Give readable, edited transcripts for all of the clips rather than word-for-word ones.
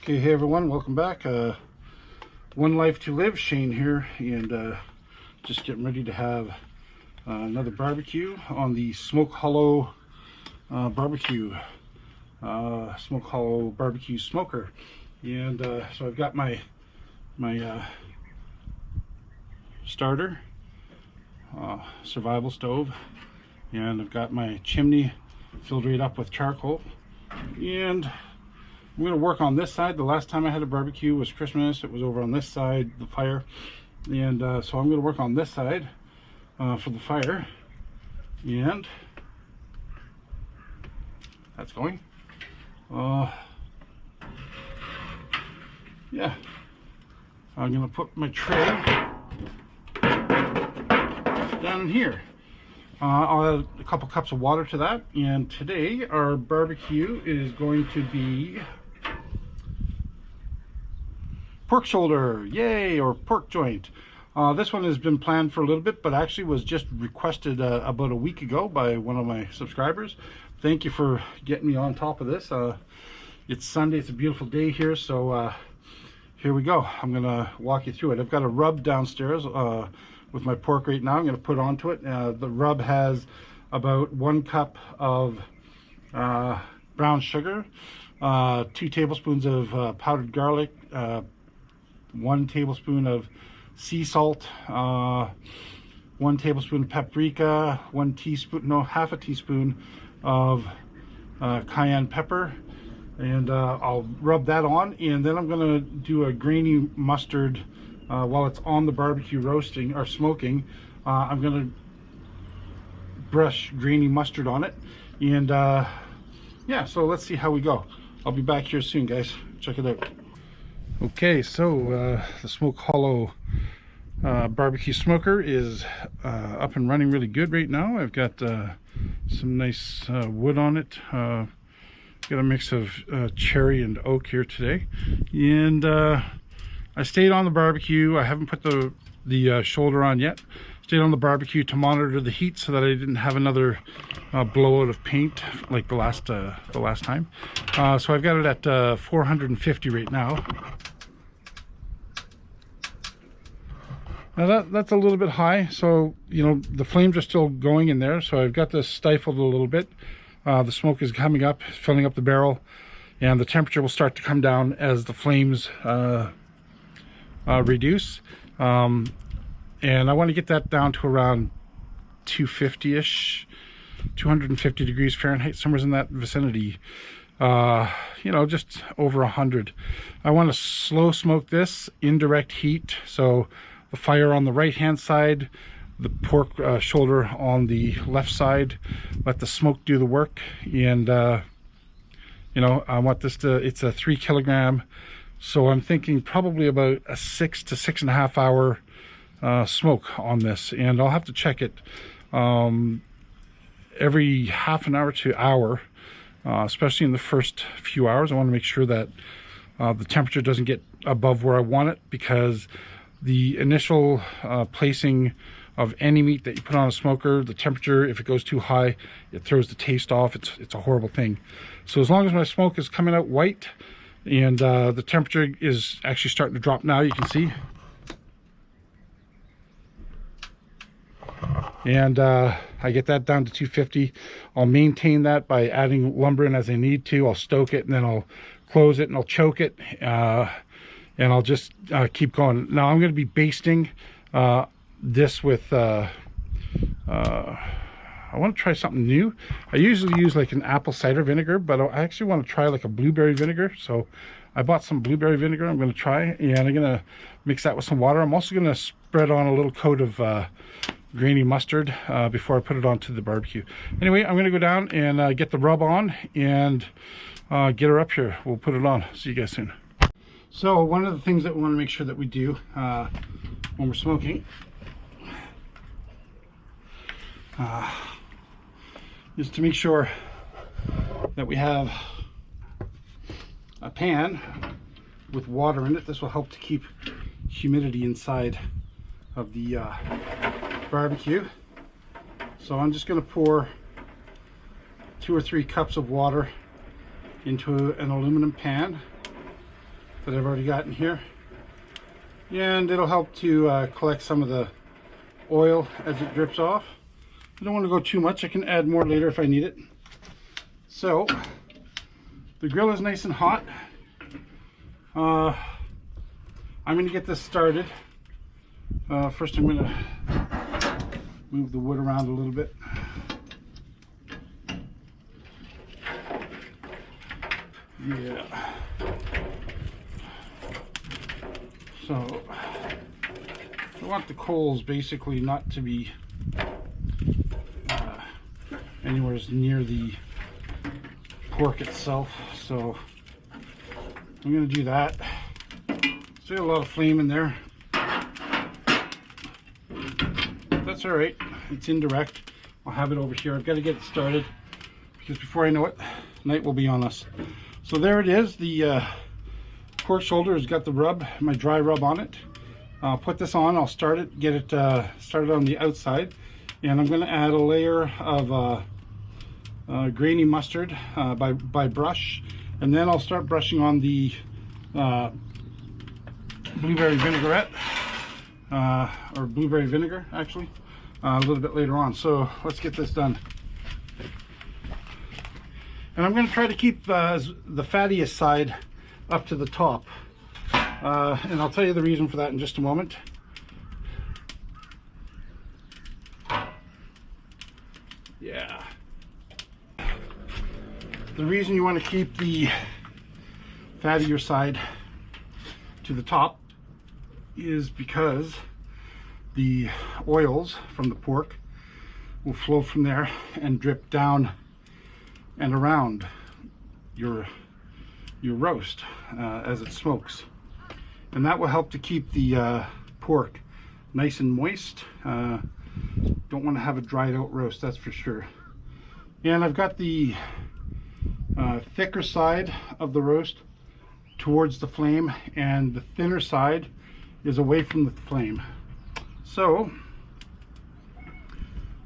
Okay, hey everyone, welcome back. One life to live, Shane here, and just getting ready to have another barbecue on the Smoke Hollow barbecue, Smoke Hollow barbecue smoker. And so I've got my starter, survival stove, and I've got my chimney filled right up with charcoal. And I'm going to work on this side. The last time I had a barbecue was Christmas. It was over on this side, the fire. And so I'm going to work on this side for the fire. And that's going. Yeah. I'm going to put my tray down in here. I'll add a couple cups of water to that. And today our barbecue is going to be pork shoulder, yay, or pork joint. This one has been planned for a little bit, but actually was just requested about a week ago by one of my subscribers. Thank you for getting me on top of this. It's Sunday, it's a beautiful day here, so here we go. I'm gonna walk you through it. I've got a rub downstairs with my pork right now. I'm gonna put onto it. The rub has about 1 cup of brown sugar, 2 tablespoons of powdered garlic, 1 tablespoon of sea salt, 1 tablespoon of paprika, half a teaspoon of cayenne pepper, and I'll rub that on, and then I'm going to do a grainy mustard while it's on the barbecue roasting or smoking. I'm going to brush grainy mustard on it, and yeah, so let's see how we go. I'll be back here soon, guys. Check it out. Okay, so the Smoke Hollow barbecue smoker is up and running really good right now. I've got some nice wood on it. Got a mix of cherry and oak here today, and I stayed on the barbecue. I haven't put the shoulder on yet. Stayed on the barbecue to monitor the heat so that I didn't have another blowout of paint like the last time. So I've got it at 450 right now. Now that's a little bit high, so you know the flames are still going in there, so I've got this stifled a little bit. The smoke is coming up, filling up the barrel, and the temperature will start to come down as the flames reduce. And I want to get that down to around 250-ish, 250 degrees Fahrenheit, somewhere in that vicinity. You know, just over 100. I want to slow smoke this, indirect heat, so the fire on the right hand side, the pork shoulder on the left side, let the smoke do the work. And you know, I want this to, it's a 3 kilogram, so I'm thinking probably about a 6 to 6.5 hour smoke on this, and I'll have to check it every half an hour to hour, especially in the first few hours. I want to make sure that the temperature doesn't get above where I want it, because the initial placing of any meat that you put on a smoker, the temperature, if it goes too high, it throws the taste off. It's a horrible thing. So as long as my smoke is coming out white and the temperature is actually starting to drop now, you can see. And I get that down to 250. I'll maintain that by adding lumber in as I need to. I'll stoke it, and then I'll close it, and I'll choke it, and I'll just keep going. Now I'm going to be basting this with I want to try something new. I usually use like an apple cider vinegar, but I actually want to try like a blueberry vinegar. So I bought some blueberry vinegar I'm going to try, and I'm going to mix that with some water. I'm also going to spread on a little coat of grainy mustard before I put it onto the barbecue. Anyway, I'm going to go down and get the rub on and get her up here. We'll put it on. See you guys soon. So one of the things that we want to make sure that we do when we're smoking is to make sure that we have a pan with water in it. This will help to keep humidity inside of the barbecue. So I'm just going to pour 2 or 3 cups of water into an aluminum pan. that I've already got in here, and it'll help to collect some of the oil as it drips off. I don't want to go too much. I can add more later if I need it. So the grill is nice and hot. I'm going to get this started. First I'm going to move the wood around a little bit. Yeah. So I want the coals basically not to be anywhere near the pork itself. So I'm going to do that. Still a lot of flame in there. That's all right. It's indirect. I'll have it over here. I've got to get it started because before I know it, night will be on us. So there it is. The pork shoulder has got the rub, my dry rub on it. I'll put this on. I'll start it, get it started on the outside, and I'm going to add a layer of grainy mustard by brush, and then I'll start brushing on the blueberry vinaigrette or blueberry vinegar actually a little bit later on. So let's get this done. And I'm going to try to keep the fattiest side up to the top, and I'll tell you the reason for that in just a moment. Yeah, the reason you want to keep the fattier side to the top is because the oils from the pork will flow from there and drip down and around your roast as it smokes, and that will help to keep the pork nice and moist. Don't want to have a dried out roast, that's for sure. And I've got the thicker side of the roast towards the flame, and the thinner side is away from the flame. So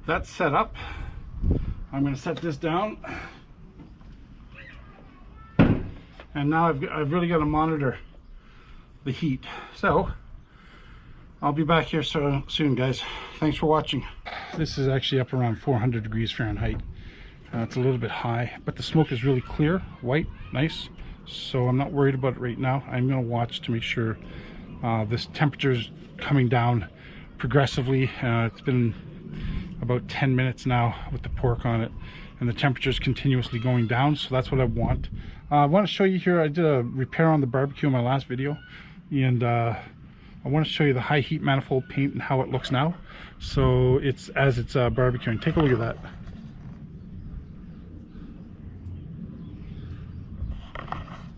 that's set up. I'm going to set this down, and now I've really got to monitor the heat. So I'll be back here so soon, guys. Thanks for watching. This is actually up around 400 degrees Fahrenheit. It's a little bit high, but the smoke is really clear, white, nice. So I'm not worried about it right now. I'm going to watch to make sure this temperature is coming down progressively. It's been about 10 minutes now with the pork on it, and the temperature is continuously going down, so that's what I want. I want to show you here, I did a repair on the barbecue in my last video, and I want to show you the high heat manifold paint and how it looks now. So it's as it's barbecuing. Take a look at that.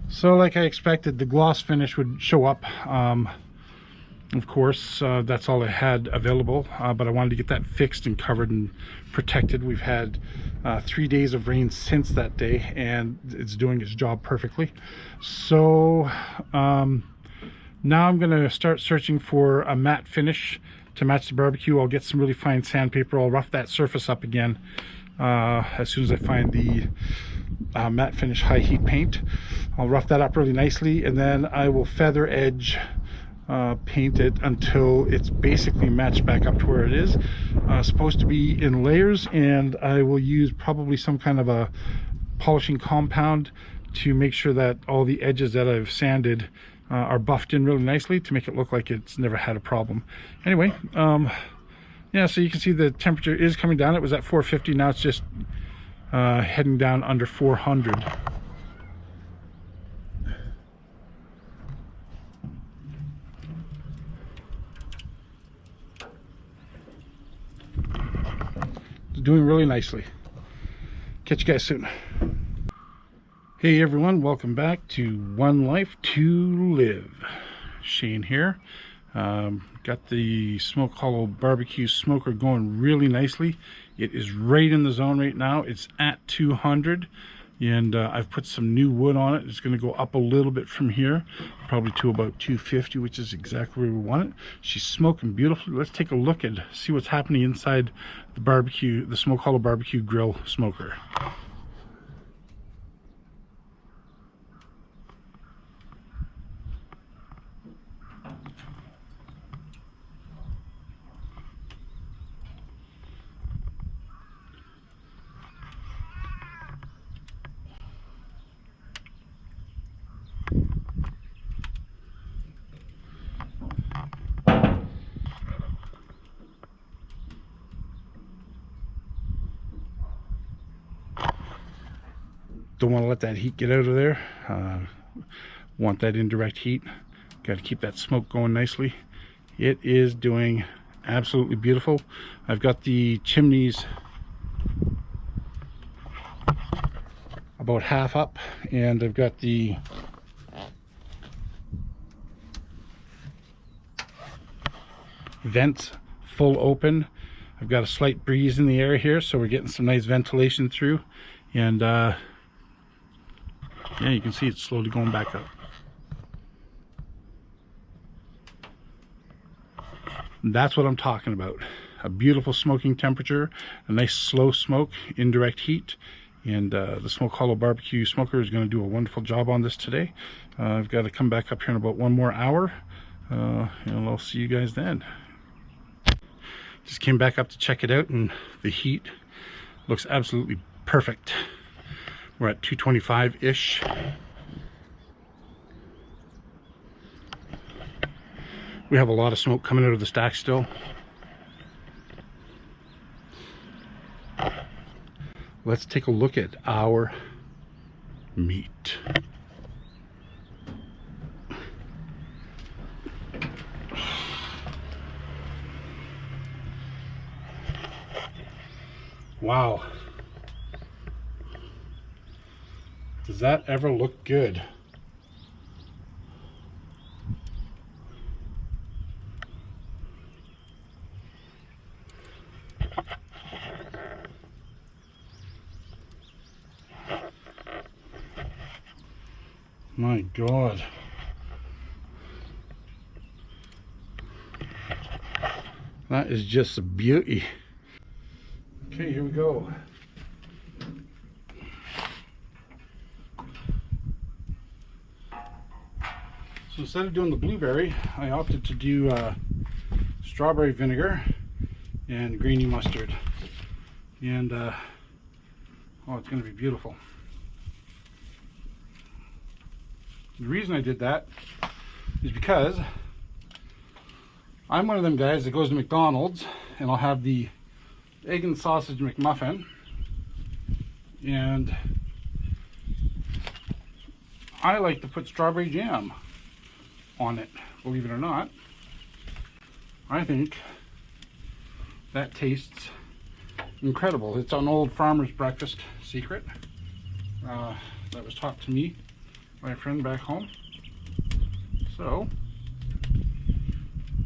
So like I expected, the gloss finish would show up. Of course, that's all I had available, but I wanted to get that fixed and covered and protected. We've had 3 days of rain since that day, and it's doing its job perfectly. So now I'm going to start searching for a matte finish to match the barbecue. I'll get some really fine sandpaper. I'll rough that surface up again as soon as I find the matte finish high heat paint. I'll rough that up really nicely, and then I will feather edge paint it until it's basically matched back up to where it is. Supposed to be in layers, and I will use probably some kind of a polishing compound to make sure that all the edges that I've sanded are buffed in really nicely to make it look like it's never had a problem. Anyway, yeah, so you can see the temperature is coming down. It was at 450, now it's just heading down under 400. It's doing really nicely. Catch you guys soon. Hey everyone, welcome back to One Life to Live. Shane here. Got the Smoke Hollow barbecue smoker going really nicely. It is right in the zone right now. It's at 200, and I've put some new wood on it. It's going to go up a little bit from here, probably to about 250, which is exactly where we want it. She's smoking beautifully. Let's take a look and see what's happening inside the barbecue, the Smoke Hollow barbecue grill smoker. don't want to let that heat get out of there. Want that indirect heat. Got to keep that smoke going nicely. It is doing absolutely beautiful. I've got the chimneys about half up, and I've got the vents full open. I've got a slight breeze in the air here, so we're getting some nice ventilation through, and yeah, you can see it's slowly going back up. And that's what I'm talking about. A beautiful smoking temperature, a nice slow smoke, indirect heat, and the Smoke Hollow barbecue smoker is going to do a wonderful job on this today. I've got to come back up here in about 1 more hour, and I'll see you guys then. Just came back up to check it out, and the heat looks absolutely perfect. We're at 225-ish. We have a lot of smoke coming out of the stack still. Let's take a look at our meat. Wow. Does that ever look good? My God. That is just a beauty. Okay, here we go. So instead of doing the blueberry, I opted to do strawberry vinegar and grainy mustard. And oh, it's going to be beautiful. The reason I did that is because I'm one of them guys that goes to McDonald's and I'll have the egg and sausage McMuffin, and I like to put strawberry jam on it, believe it or not. I think that tastes incredible. It's an old farmer's breakfast secret that was taught to me by a friend back home. So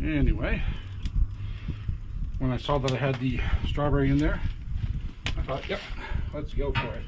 anyway, when I saw that I had the strawberry in there, I thought, yep, let's go for it.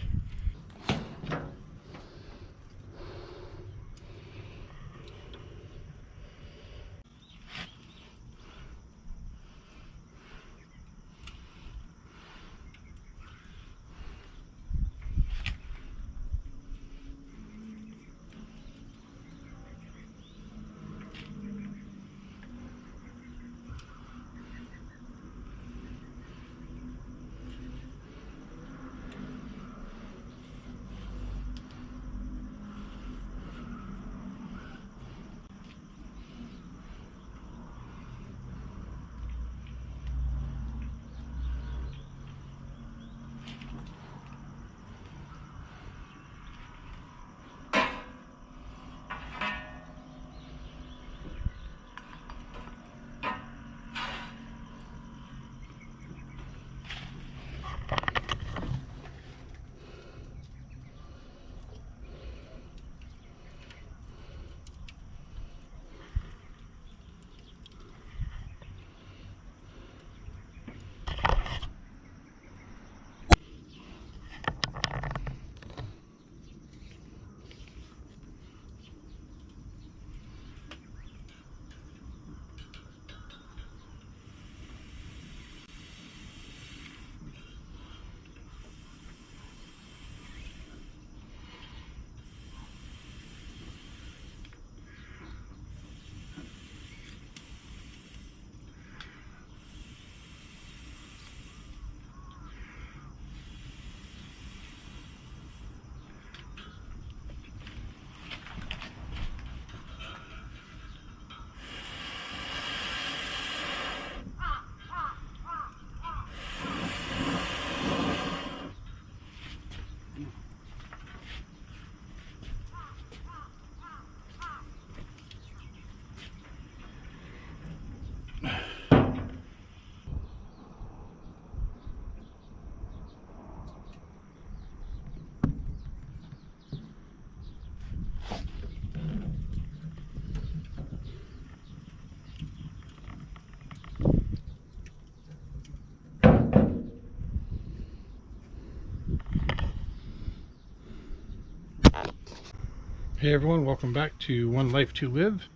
Hey everyone, welcome back to One Life to Live.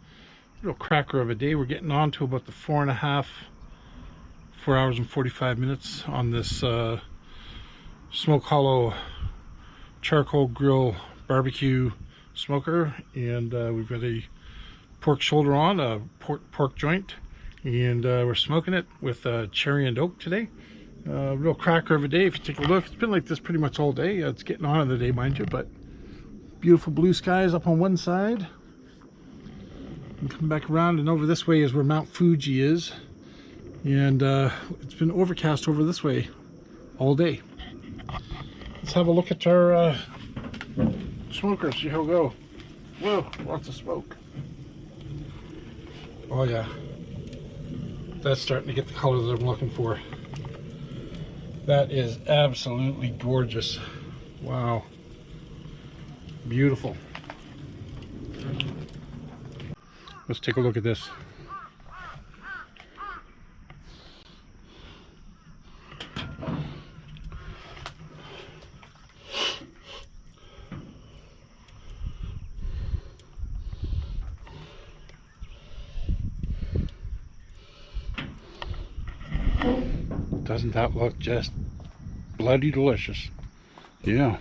Real cracker of a day. We're getting on to about the 4 hours and 45 minutes on this Smoke Hollow charcoal grill barbecue smoker, and we've got a pork shoulder on, a pork joint, and we're smoking it with cherry and oak today. Real cracker of a day. If you take a look, it's been like this pretty much all day. It's getting on in the day, mind you, but beautiful blue skies up on one side, and come back around and over this way is where Mount Fuji is, and it's been overcast over this way all day. Let's have a look at our smoker, see how we go. Whoa, lots of smoke. Oh yeah, that's starting to get the color that I'm looking for. That is absolutely gorgeous. Wow. Beautiful. Let's take a look at this. Doesn't that look just bloody delicious? Yeah.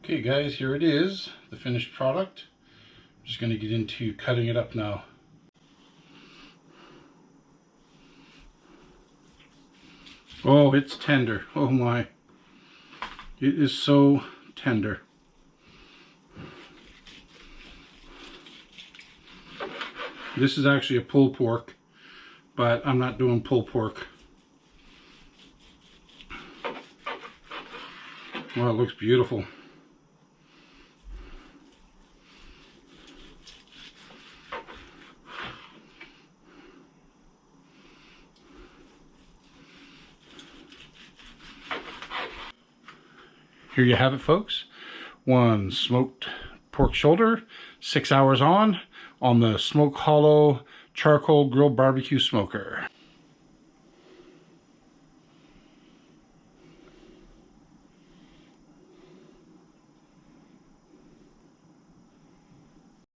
Okay guys, here it is, the finished product. I'm just going to get into cutting it up now. Oh, it's tender. Oh my. It is so tender. This is actually a pulled pork, but I'm not doing pulled pork. Well, it looks beautiful. Here you have it, folks. One smoked pork shoulder, 6 hours on the Smoke Hollow charcoal grill barbecue smoker.